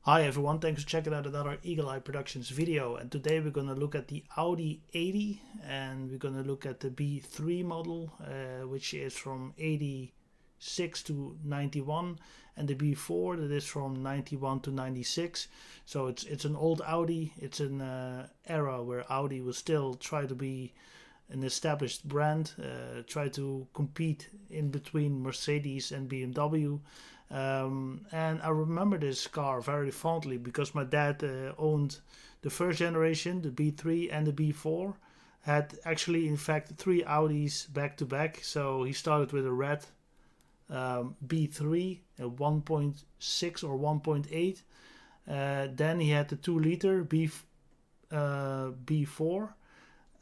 Hi everyone, thanks for checking out another Eagle Eye Productions video, and today we're going to look at the Audi 80 and we're going to look at the B3 model, which is from 86 to 91, and the B4 that is from 91 to 96. So it's an old Audi. It's an era where Audi was still trying to be an established brand, try to compete in between Mercedes and BMW. And I remember this car very fondly because my dad owned the first generation, the B3 and the B4. Had actually, in fact, three Audis back to back. So he started with a red B3, a 1.6 or 1.8. Then he had the 2-liter B4,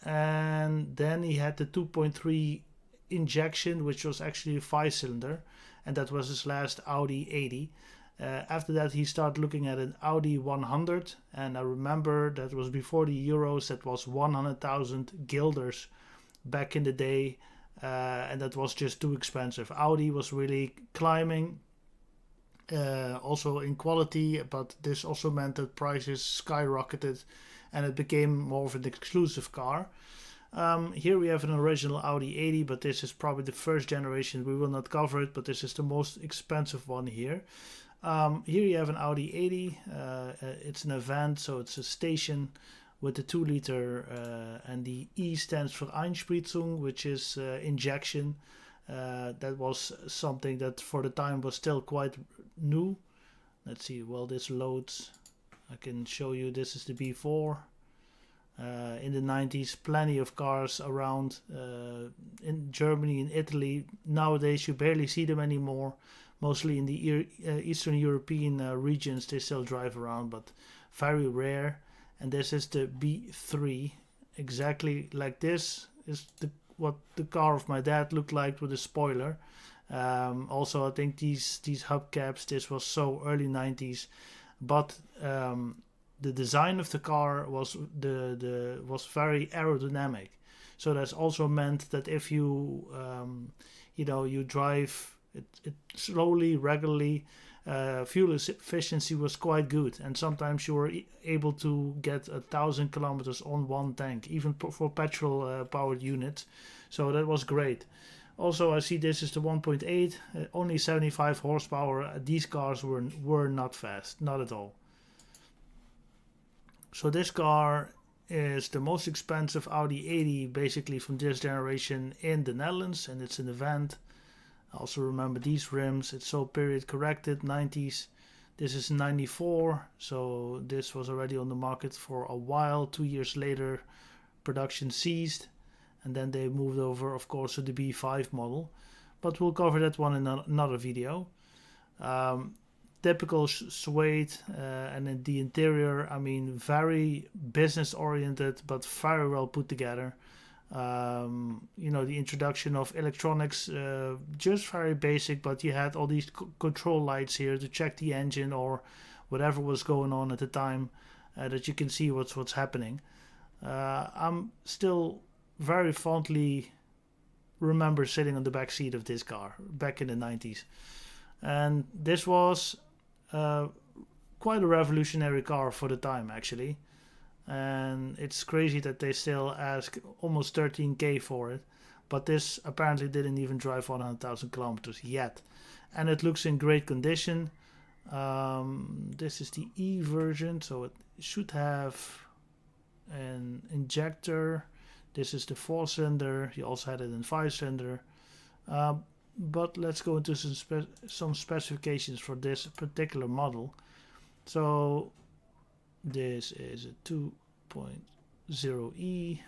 and then he had the 2.3 injection, which was actually a 5-cylinder, and that was his last Audi 80. After that, he started looking at an Audi 100, and I remember that was before the Euros. That was 100,000 guilders back in the day, and that was just too expensive. Audi was really climbing, also in quality, but this also meant that prices skyrocketed and it became more of an exclusive car. Here we have an original Audi 80, but this is probably the first generation. We will not cover it, but this is the most expensive one here. Here you have an Audi 80. It's an event, so it's a station with the 2-liter, and the E stands for Einspritzung, which is injection. That was something that for the time was still quite new. Let's see, while this loads, I can show you. This is the B4. In the 90s, plenty of cars around in Germany, in Italy. Nowadays, you barely see them anymore. Mostly in the Eastern European regions, they still drive around, but very rare. And this is the B3, exactly like this is what the car of my dad looked like with a spoiler. Also, I think these hubcaps, this was so early 90s, but the design of the car was was very aerodynamic. So that's also meant that if you you drive it slowly, regularly, fuel efficiency was quite good, and sometimes you were able to get 1,000 kilometers on one tank, even for petrol powered units. So that was great. Also, I see this is the 1.8, only 75 horsepower. These cars were not fast, not at all. So this car is the most expensive Audi 80 basically from this generation in the Netherlands, and it's an event. I also remember these rims. It's so period corrected, 90s. This is 94, so this was already on the market for a while. 2 years later, production ceased, and then they moved over, of course, to the B5 model. But we'll cover that one in another video. Typical suede, and in the interior, I mean, very business oriented but very well put together. The introduction of electronics, just very basic, but you had all these control lights here to check the engine or whatever was going on at the time, that you can see what's happening. I'm still very fondly remember sitting on the back seat of this car back in the 90s, and this was quite a revolutionary car for the time, actually. And it's crazy that they still ask almost 13k for it, but this apparently didn't even drive 100,000 kilometers yet, and it looks in great condition. This is the E version, so it should have an injector. This is the 4-cylinder. You also had it in 5-cylinder. But let's go into some specifications for this particular model. So this is a 2.0e.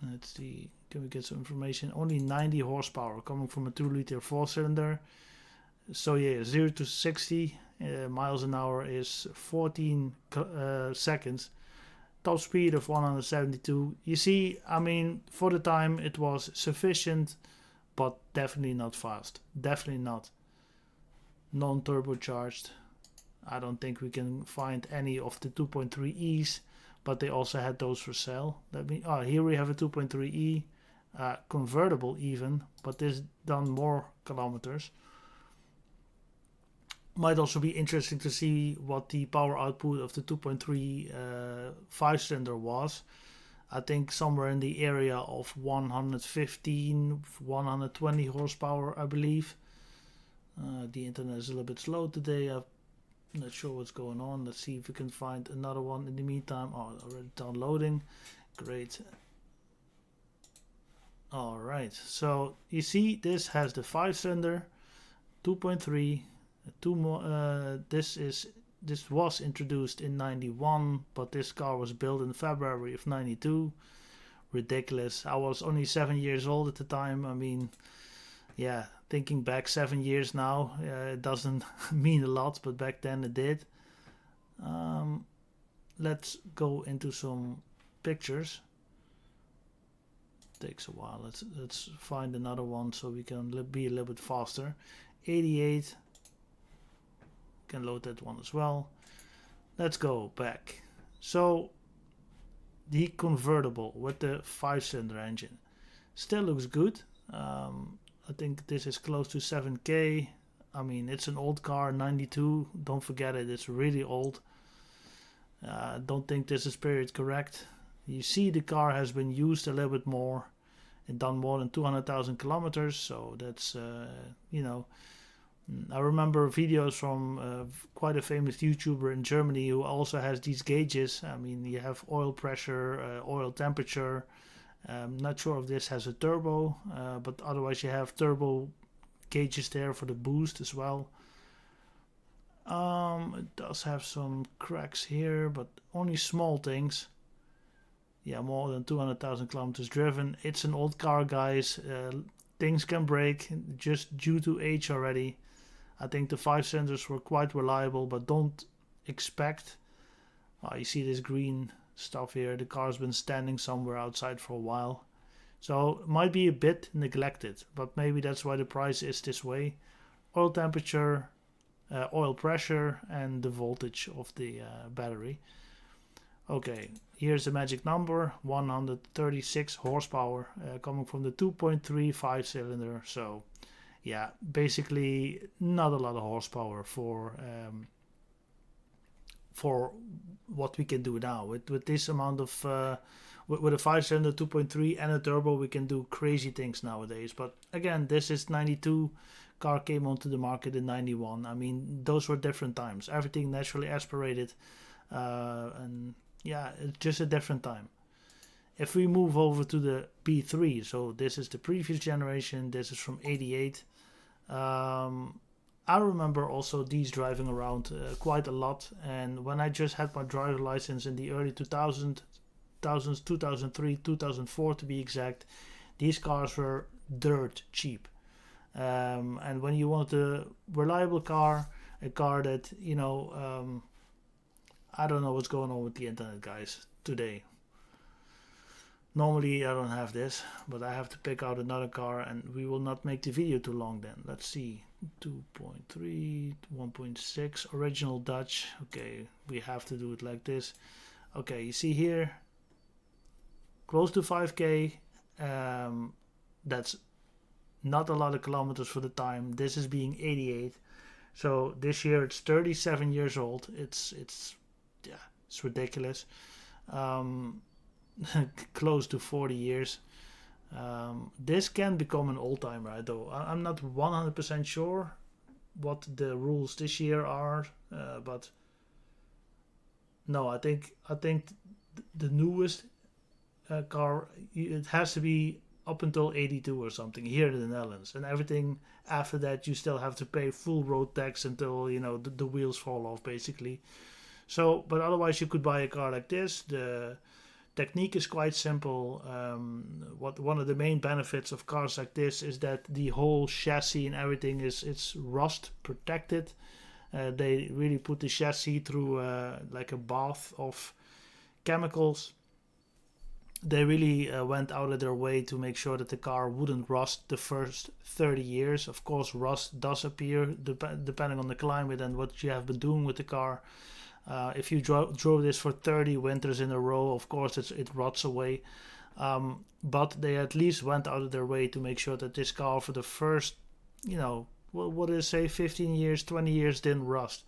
Let's see, can we get some information? Only 90 horsepower coming from a 2-liter 4-cylinder. So yeah, 0 to 60 miles an hour is 14 seconds. Top speed of 172. You see, I mean, for the time it was sufficient, but definitely not fast. Definitely not. Non-turbocharged. I don't think we can find any of the 2.3Es, but they also had those for sale. Here we have a 2.3E, convertible even, but this done more kilometers. Might also be interesting to see what the power output of the 2.3 5-cylinder was. I think somewhere in the area of 115, 120 horsepower, I believe. The internet is a little bit slow today. I'm not sure what's going on. Let's see if we can find another one in the meantime. Oh, already downloading. Great. Alright, so you see this has the 5-cylinder, 2.3, two more. This was introduced in 91, but this car was built in February of 92. Ridiculous. I was only 7 years old at the time. I mean, yeah, thinking back 7 years now, it doesn't mean a lot, but back then it did. Let's go into some pictures. Takes a while. Let's find another one so we can be a little bit faster. 88. Can load that one as well. Let's go back. So the convertible with the 5-cylinder engine still looks good. I think this is close to 7k. I mean, it's an old car, 92. Don't forget it. It's really old. Don't think this is period correct. You see the car has been used a little bit more and done more than 200,000 kilometers. So that's, I remember videos from quite a famous YouTuber in Germany who also has these gauges. I mean, you have oil pressure, oil temperature. Not sure if this has a turbo, but otherwise you have turbo gauges there for the boost as well. It does have some cracks here, but only small things. Yeah, more than 200,000 kilometers driven. It's an old car, guys. Things can break just due to age already. I think the 5-cylinders were quite reliable, but don't expect... you see this green stuff here. The car's been standing somewhere outside for a while. So it might be a bit neglected, but maybe that's why the price is this way. Oil temperature, oil pressure, and the voltage of the battery. Okay, here's the magic number, 136 horsepower, coming from the 2.3 5-cylinder. So yeah, basically not a lot of horsepower for what we can do now. With this amount of with a 5-cylinder 2.3 and a turbo, we can do crazy things nowadays. But again, this is 92. Car came onto the market in 91. I mean, those were different times. Everything naturally aspirated, and yeah, it's just a different time. If we move over to the B3, so this is the previous generation. This is from 88. I remember also these driving around quite a lot, and when I just had my driver's license in the early 2000s, 2003, 2004 to be exact, these cars were dirt cheap. And when you want a reliable car, a car that, I don't know what's going on with the internet, guys, today. Normally I don't have this, but I have to pick out another car, and we will not make the video too long then. Let's see, 2.3, 1.6, original Dutch. Okay, we have to do it like this. Okay, you see here, close to 5k. That's not a lot of kilometers for the time. This is being 88. So this year it's 37 years old. It's ridiculous. Close to 40 years. This can become an old-time ride though. I'm not 100% sure what the rules this year are, but no, I think the newest car, it has to be up until 82 or something here in the Netherlands, and everything after that you still have to pay full road tax until the wheels fall off basically. So, but otherwise you could buy a car like this. The technique is quite simple. One of the main benefits of cars like this is that the whole chassis and everything it's rust protected. They really put the chassis through like a bath of chemicals. They really went out of their way to make sure that the car wouldn't rust the first 30 years. Of course, rust does appear depending on the climate and what you have been doing with the car. If you drove this for 30 winters in a row, of course it rots away. But they at least went out of their way to make sure that this car for the first, what do they say, 15 years, 20 years didn't rust,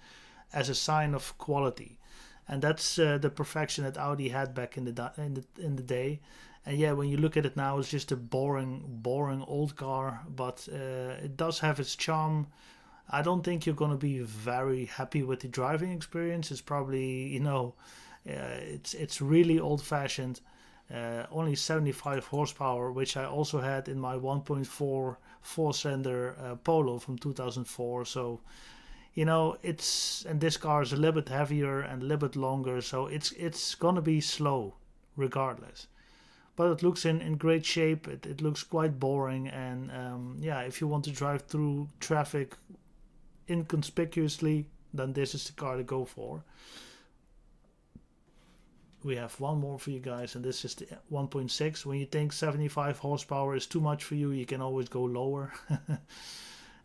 as a sign of quality. And that's the perfection that Audi had back in the day. And yeah, when you look at it now, it's just a boring old car, but it does have its charm. I don't think you're going to be very happy with the driving experience. It's probably, it's really old-fashioned. Only 75 horsepower, which I also had in my 1.4 four-cylinder Polo from 2004. So, and this car is a little bit heavier and a little bit longer, so it's gonna be slow regardless. But it looks in great shape. It looks quite boring, and yeah, if you want to drive through traffic inconspicuously, then this is the car to go for. We have one more for you guys, and this is the 1.6. When you think 75 horsepower is too much for you, you can always go lower.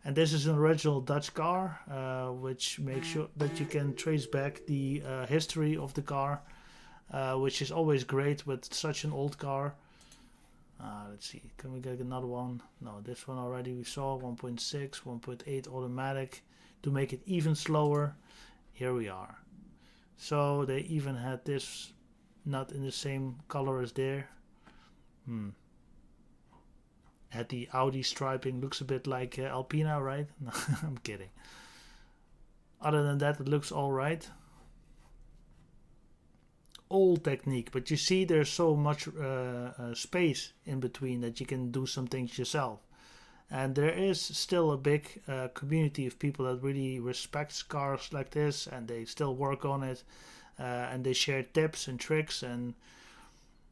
And this is an original Dutch car, which makes sure that you can trace back the history of the car, which is always great with such an old car. Let's see, can we get another one? No, this one already we saw, 1.6, 1.8 automatic. To make it even slower, here we are. So they even had this not in the same color as there. Had the Audi striping, looks a bit like Alpina, right? No, I'm kidding. Other than that, it looks alright. Old technique, but you see there's so much space in between that you can do some things yourself. And there is still a big community of people that really respects cars like this, and they still work on it, and they share tips and tricks. And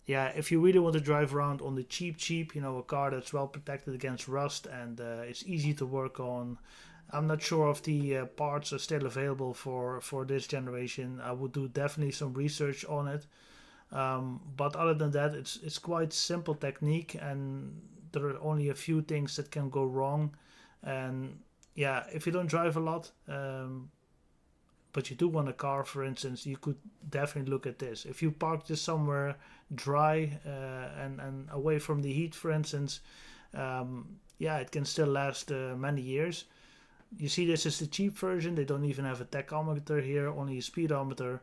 yeah, if you really want to drive around on the cheap, a car that's well protected against rust and it's easy to work on. I'm not sure if the parts are still available for this generation. I would do definitely some research on it. But other than that, it's quite simple technique, and there are only a few things that can go wrong. And yeah, if you don't drive a lot, but you do want a car, for instance, you could definitely look at this. If you park this somewhere dry and away from the heat, for instance, yeah, it can still last many years. You see, this is the cheap version. They don't even have a tachometer here, only a speedometer.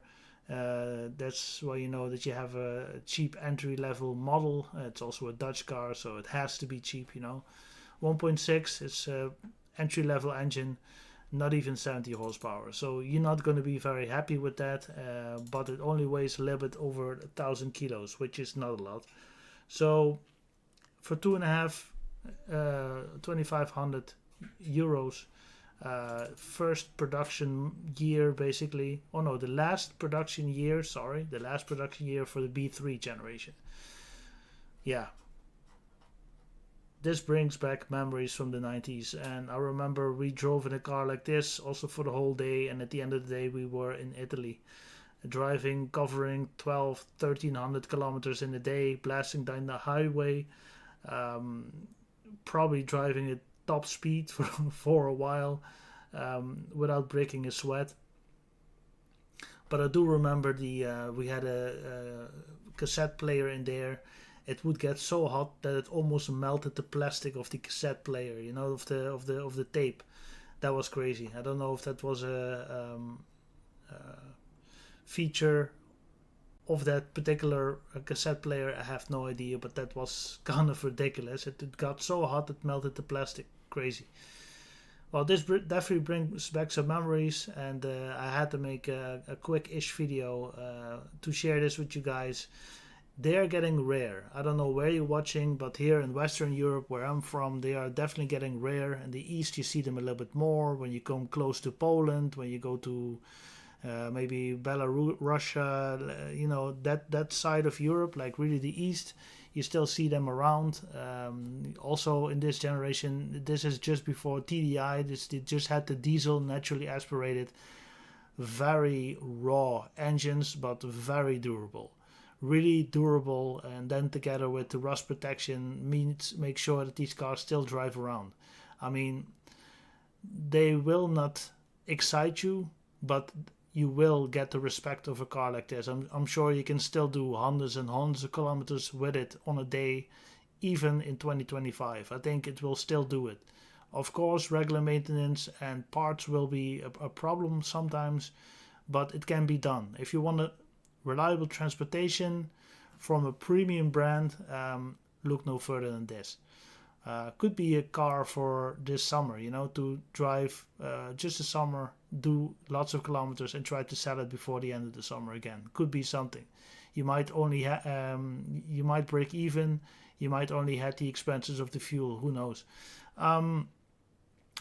That's why you know that you have a cheap entry-level model. It's also a Dutch car, so it has to be cheap, 1.6 is entry-level engine, not even 70 horsepower. So you're not going to be very happy with that, but it only weighs a little bit over 1,000 kilos, which is not a lot. So for 2,500 euros, first production year basically, the last production year for the B3 generation. Yeah, this brings back memories from the 90s, and I remember we drove in a car like this also for the whole day, and at the end of the day we were in Italy, covering 1,300 kilometers in a day, blasting down the highway, probably driving at top speed for a while, without breaking a sweat. But I do remember we had a cassette player in there. It would get so hot that it almost melted the plastic of the cassette player, of the tape. That was crazy. I don't know if that was a feature of that particular cassette player. I have no idea, but that was kind of ridiculous. It got so hot it melted the plastic. Crazy. Well, this definitely brings back some memories, and I had to make a quick-ish video to share this with you guys. They are getting rare. I don't know where you're watching, but here in Western Europe, where I'm from, they are definitely getting rare. In the East, you see them a little bit more. When you come close to Poland, when you go to maybe Belarus, Russia, that side of Europe, like really the East, you still see them around. Also in this generation, this is just before TDI. They just had the diesel naturally aspirated, very raw engines, but very durable. Really durable, and then together with the rust protection make sure that these cars still drive around. I mean, they will not excite you, but you will get the respect of a car like this. I'm sure you can still do hundreds and hundreds of kilometers with it on a day, even in 2025. I think it will still do it. Of course, regular maintenance and parts will be a problem sometimes, but it can be done. If you want a reliable transportation from a premium brand, look no further than this. Could be a car for this summer, to drive just the summer, do lots of kilometers, and try to sell it before the end of the summer again. Could be something. You might only you might break even. You might only have the expenses of the fuel. Who knows?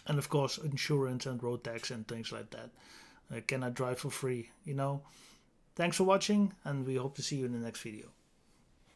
And of course, insurance and road tax and things like that. Can I drive for free? Thanks for watching, and we hope to see you in the next video.